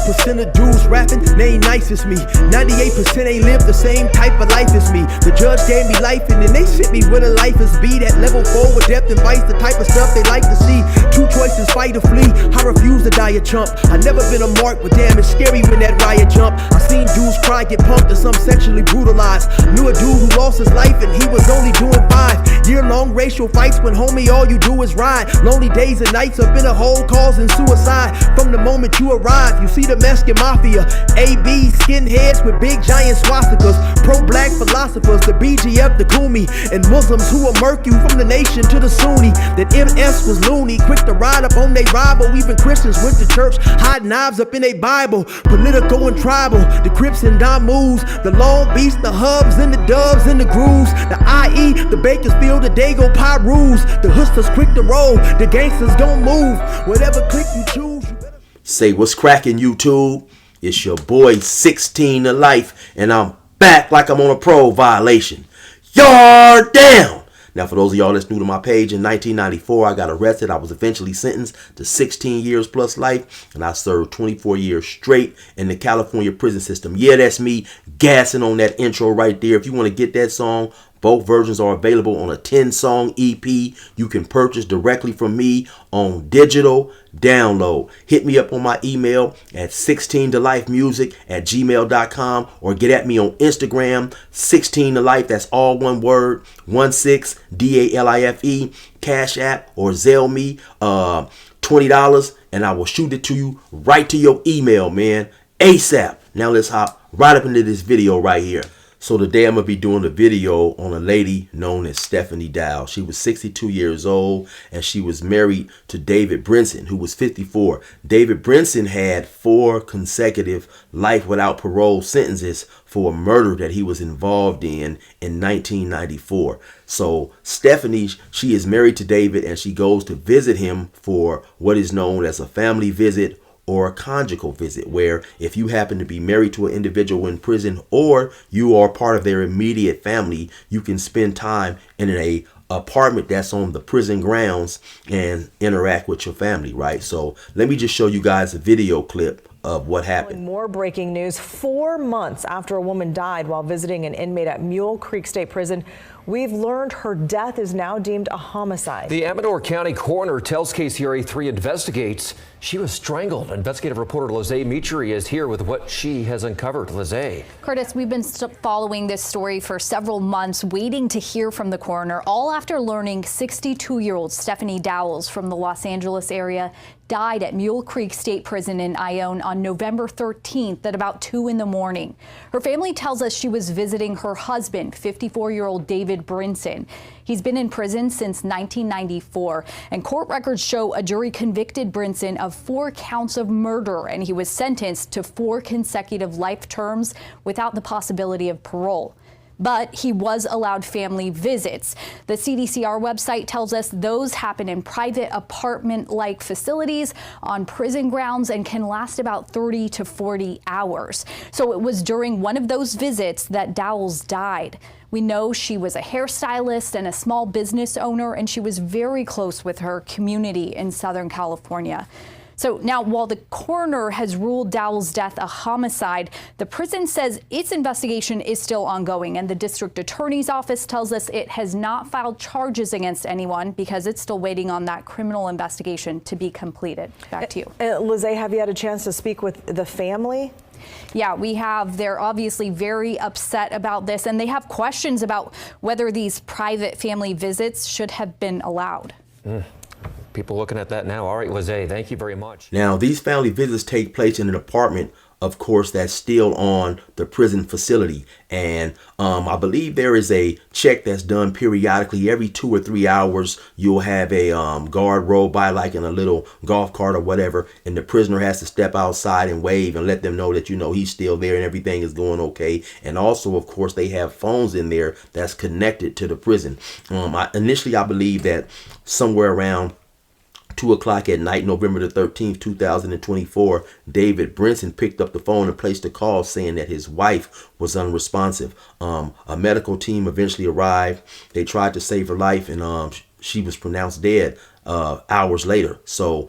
1% of dudes rapping, they ain't nice as me. 98% ain't live the same type of life as me. The judge gave me life and then they sent me where the life is be. That level 4 with depth and vice, the type of stuff they like to see. Two choices, fight or flee. I refuse to die a chump. I never been a mark, but damn, it's scary when that riot jump. I seen dudes cry, get pumped, and some sexually brutalized. Knew a dude who lost his life and he was only doing 5 year-long racial fights when homie all you do is ride. Lonely days and nights up in a hole causing suicide. From the moment you arrive, you see the Mexican mafia, AB skinheads with big giant swastikas, pro-black philosophers, the BGF, the Kumi, and Muslims who will murk you from the nation to the Sunni. That MS was loony, quick to ride up on they rival. Even Christians went to church, hide knives up in a Bible. Political and tribal, the Crips and Damus, the Long Beach, the Hubs and the Dubs and the Grooves, the IE, the Bakersfield, the Dago Pyrus, the hustlers quick to roll, the gangsters don't move. Whatever click you choose. Say what's cracking, YouTube? It's your boy 16 to Life, and I'm back like I'm on a parole violation. Yard down! Now, for those of y'all that's new to my page, in 1994, I got arrested. I was eventually sentenced to 16 years plus life, and I served 24 years straight in the California prison system. Yeah, that's me gassing on that intro right there. If you want to get that song, both versions are available on a 10-song EP you can purchase directly from me on digital download. Hit me up on my email at 16tolifemusic@gmail.com or get at me on Instagram, 16tolife, that's all one word, 16DALIFE, Cash App or Zelle me $20, and I will shoot it to you right to your email, man, ASAP. Now let's hop right up into this video right here. So today I'm going to be doing a video on a lady known as Stephanie Dowell. She was 62 years old and she was married to David Brinson, who was 54. David Brinson had 4 consecutive life without parole sentences for a murder that he was involved in 1994. So Stephanie, she is married to David and she goes to visit him for what is known as a family visit or a conjugal visit, where if you happen to be married to an individual in prison or you are part of their immediate family, you can spend time in a apartment that's on the prison grounds and interact with your family, right? So let me just show you guys a video clip of what happened. More breaking news. 4 months after a woman died while visiting an inmate at Mule Creek State Prison, we've learned her death is now deemed a homicide. The Amador County coroner tells KCRA 3 investigates she was strangled. Investigative reporter Lizzie Michery is here with what she has uncovered. Lizzie. Curtis, we've been following this story for several months, waiting to hear from the coroner, all after learning 62-year-old Stephanie Dowell from the Los Angeles area died at Mule Creek State Prison in Ione on November 13th at about 2 in the morning. Her family tells us she was visiting her husband, 54-year-old David Brinson. He's been in prison since 1994, and court records show a jury convicted Brinson of 4 counts of murder, and he was sentenced to 4 consecutive life terms without the possibility of parole. But he was allowed family visits. The CDCR website tells us those happen in private apartment-like facilities on prison grounds and can last about 30 to 40 hours. So it was during one of those visits that Dowell died. We know she was a hairstylist and a small business owner, and she was very close with her community in Southern California. So now, while the coroner has ruled Dowell's death a homicide, the prison says its investigation is still ongoing, and the district attorney's office tells us it has not filed charges against anyone because it's still waiting on that criminal investigation to be completed. Back to you. Lizzie, have you had a chance to speak with the family? Yeah, we have. They're obviously very upset about this, and they have questions about whether these private family visits should have been allowed. People looking at that now. All right, Lizzie, thank you very much. Now, these family visits take place in an apartment, of course, that's still on the prison facility. And I believe there is a check that's done periodically. Every 2 or 3 hours, you'll have a guard roll by, like in a little golf cart or whatever. And the prisoner has to step outside and wave and let them know that, you know, he's still there and everything is going okay. And also, of course, they have phones in there that's connected to the prison. Initially, I believe that somewhere around 2 o'clock at night, November the 13th, 2024, David Brinson picked up the phone and placed a call saying that his wife was unresponsive. A medical team eventually arrived. They tried to save her life, and she was pronounced dead hours later. So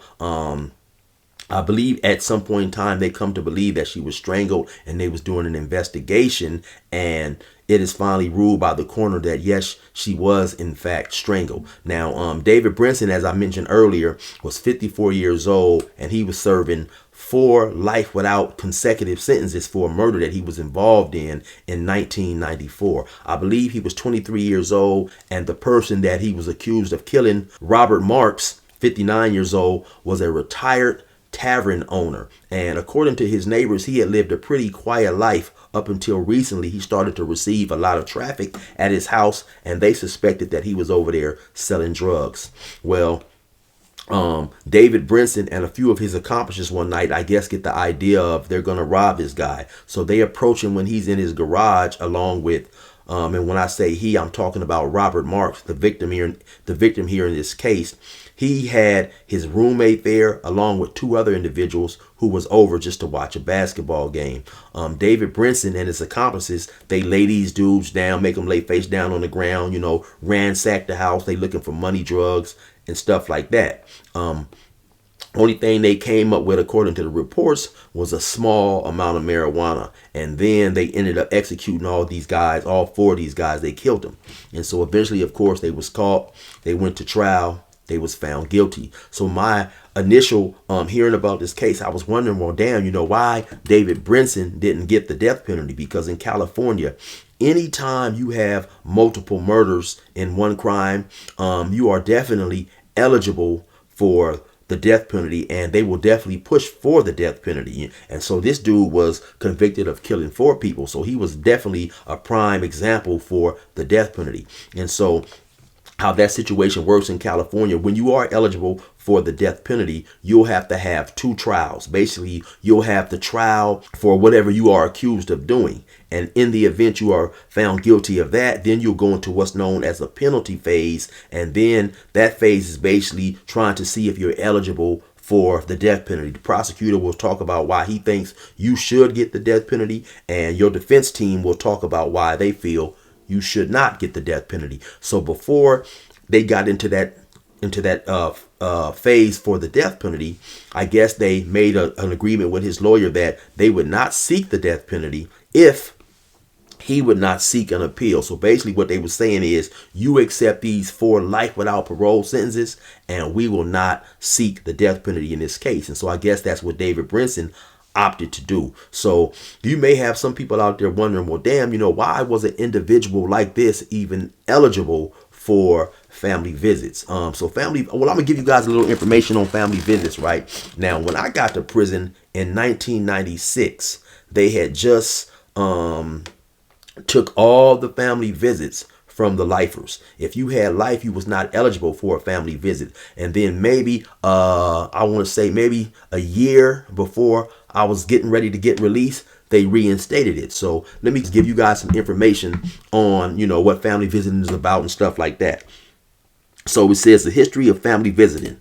I believe at some point in time they come to believe that she was strangled, and they was doing an investigation, and it is finally ruled by the coroner that yes, she was in fact strangled. Now, David Brinson, as I mentioned earlier, was 54 years old, and he was serving 4 life without consecutive sentences for a murder that he was involved in 1994. I believe he was 23 years old, and the person that he was accused of killing, Robert Marks, 59 years old, was a retired tavern owner, and according to his neighbors, he had lived a pretty quiet life up until recently. He started to receive a lot of traffic at his house, and they suspected that he was over there selling drugs. Well, David Brinson and a few of his accomplices one night, I guess, get the idea of they're going to rob this guy. So they approach him when he's in his garage, along with and when I say he, I'm talking about Robert Marks, the victim here in this case. He had his roommate there along with 2 other individuals who was over just to watch a basketball game. David Brinson and his accomplices, they lay these dudes down, make them lay face down on the ground, you know, ransack the house. They looking for money, drugs, and stuff like that. Only thing they came up with, according to the reports, was a small amount of marijuana. And then they ended up executing all these guys, all 4 of these guys. They killed them. And so eventually, of course, they was caught. They went to trial. They was found guilty. So my initial hearing about this case, I was wondering, well, damn, you know, why David Brinson didn't get the death penalty? Because in California, anytime you have multiple murders in one crime, you are definitely eligible for the death penalty, and they will definitely push for the death penalty. And so this dude was convicted of killing 4 people. So he was definitely a prime example for the death penalty. And so how that situation works in California, when you are eligible for the death penalty, you'll have to have 2 trials. Basically, you'll have the trial for whatever you are accused of doing. And in the event you are found guilty of that, then you'll go into what's known as a penalty phase. And then that phase is basically trying to see if you're eligible for the death penalty. The prosecutor will talk about why he thinks you should get the death penalty, and your defense team will talk about why they feel you should not get the death penalty. So before they got into that phase for the death penalty, I guess they made an agreement with his lawyer that they would not seek the death penalty if he would not seek an appeal. So basically what they were saying is, you accept these 4 life without parole sentences, and we will not seek the death penalty in this case. And so I guess that's what David Brinson opted to do. So you may have some people out there wondering, well, damn, you know, why was an individual like this even eligible for family visits? Well, I'm gonna give you guys a little information on family visits right now. When I got to prison in 1996, they had just took all the family visits from the lifers. If you had life, you was not eligible for a family visit. And then maybe I want to say maybe a year before I was getting ready to get released, they reinstated it. So let me give you guys some information on, you know, what family visiting is about and stuff like that. So it says the history of family visiting.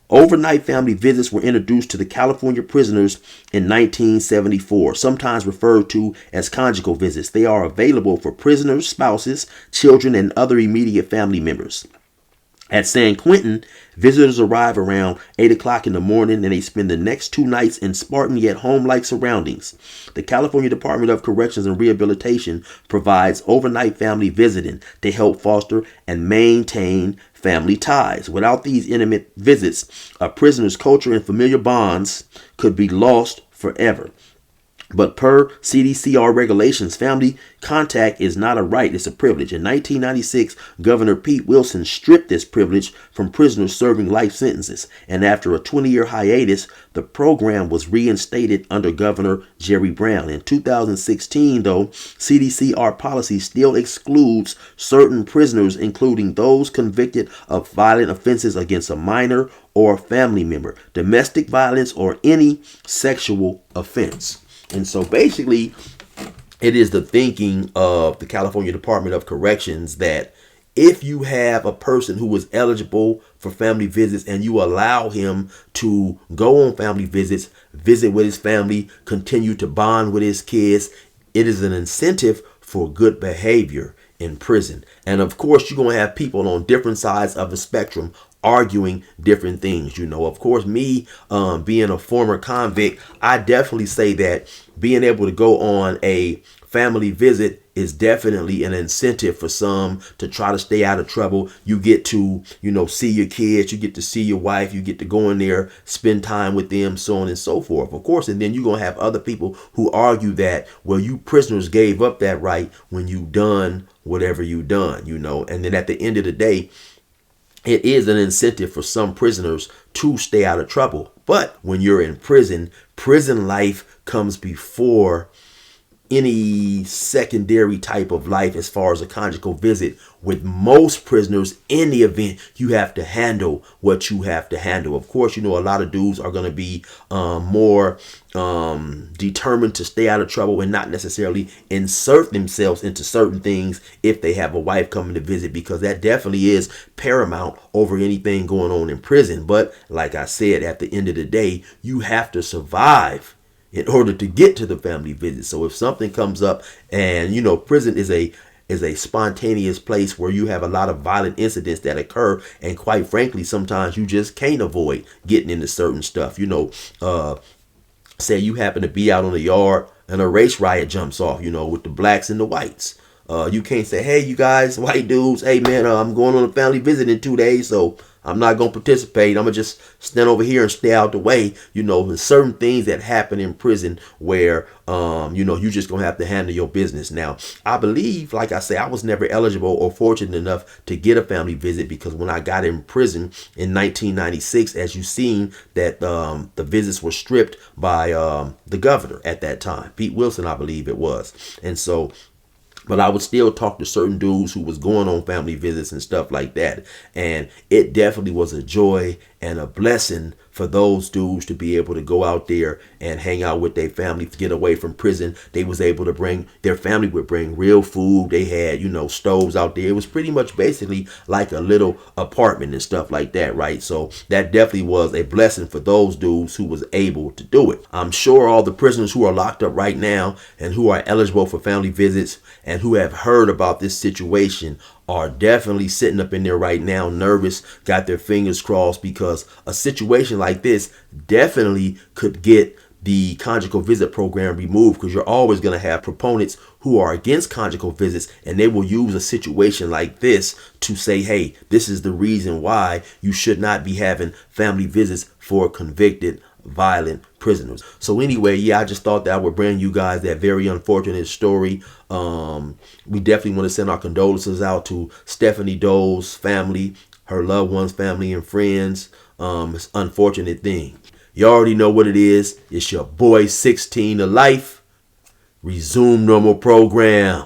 Overnight family visits were introduced to the California prisoners in 1974, sometimes referred to as conjugal visits. They are available for prisoners, spouses, children, and other immediate family members. At San Quentin, visitors arrive around 8 o'clock in the morning, and they spend the next 2 nights in Spartan yet home-like surroundings. The California Department of Corrections and Rehabilitation provides overnight family visiting to help foster and maintain family ties. Without these intimate visits, a prisoner's culture and familiar bonds could be lost forever. But per CDCR regulations, family contact is not a right, it's a privilege. In 1996, Governor Pete Wilson stripped this privilege from prisoners serving life sentences. And after a 20-year hiatus, the program was reinstated under Governor Jerry Brown. In 2016, though, CDCR policy still excludes certain prisoners, including those convicted of violent offenses against a minor or family member, domestic violence, or any sexual offense. And so basically, it is the thinking of the California Department of Corrections that if you have a person who is eligible for family visits and you allow him to go on family visits, visit with his family, continue to bond with his kids, it is an incentive for good behavior in prison. And of course, you're going to have people on different sides of the spectrum arguing different things. Of course, me being a former convict, I definitely say that being able to go on a family visit is definitely an incentive for some to try to stay out of trouble. You get to, see your kids, you get to see your wife, you get to go in there, spend time with them, so on and so forth, of course. And then you're going to have other people who argue that, well, you prisoners gave up that right when you done whatever you done, and then at the end of the day, it is an incentive for some prisoners to stay out of trouble. But when you're in prison, prison life comes before any secondary type of life as far as a conjugal visit. With most prisoners, in the event, you have to handle what you have to handle. Of course, a lot of dudes are going to be more determined to stay out of trouble and not necessarily insert themselves into certain things if they have a wife coming to visit, because that definitely is paramount over anything going on in prison. But like I said, at the end of the day, you have to survive in order to get to the family visit. So if something comes up, and prison is a spontaneous place where you have a lot of violent incidents that occur, and quite frankly, sometimes you just can't avoid getting into certain stuff. Say you happen to be out on the yard and a race riot jumps off, with the blacks and the whites. You can't say, hey, you guys, white dudes, hey man, I'm going on a family visit in 2 days, so I'm not going to participate. I'm going to just stand over here and stay out the way. There's certain things that happen in prison where, you just going to have to handle your business. Now, I believe, like I say, I was never eligible or fortunate enough to get a family visit, because when I got in prison in 1996, as you've seen, that the visits were stripped by the governor at that time, Pete Wilson, I believe it was. And so, but I would still talk to certain dudes who was going on family visits and stuff like that. And it definitely was a joy and a blessing for those dudes to be able to go out there and hang out with their family, to get away from prison. They was able to bring, their family would bring real food. They had, stoves out there. It was pretty much basically like a little apartment and stuff like that, right? So that definitely was a blessing for those dudes who was able to do it. I'm sure all the prisoners who are locked up right now and who are eligible for family visits and who have heard about this situation are definitely sitting up in there right now, nervous, got their fingers crossed, because a situation like this definitely could get the conjugal visit program removed, because you're always going to have proponents who are against conjugal visits, and they will use a situation like this to say, hey, this is the reason why you should not be having family visits for convicted violent prisoners. So anyway, yeah, I just thought that I would bring you guys that very unfortunate story. We definitely want to send our condolences out to Stephanie Doe's family, her loved ones, family, and friends. It's an unfortunate thing. You already know what it is. It's your boy 16 to life. Resume normal program.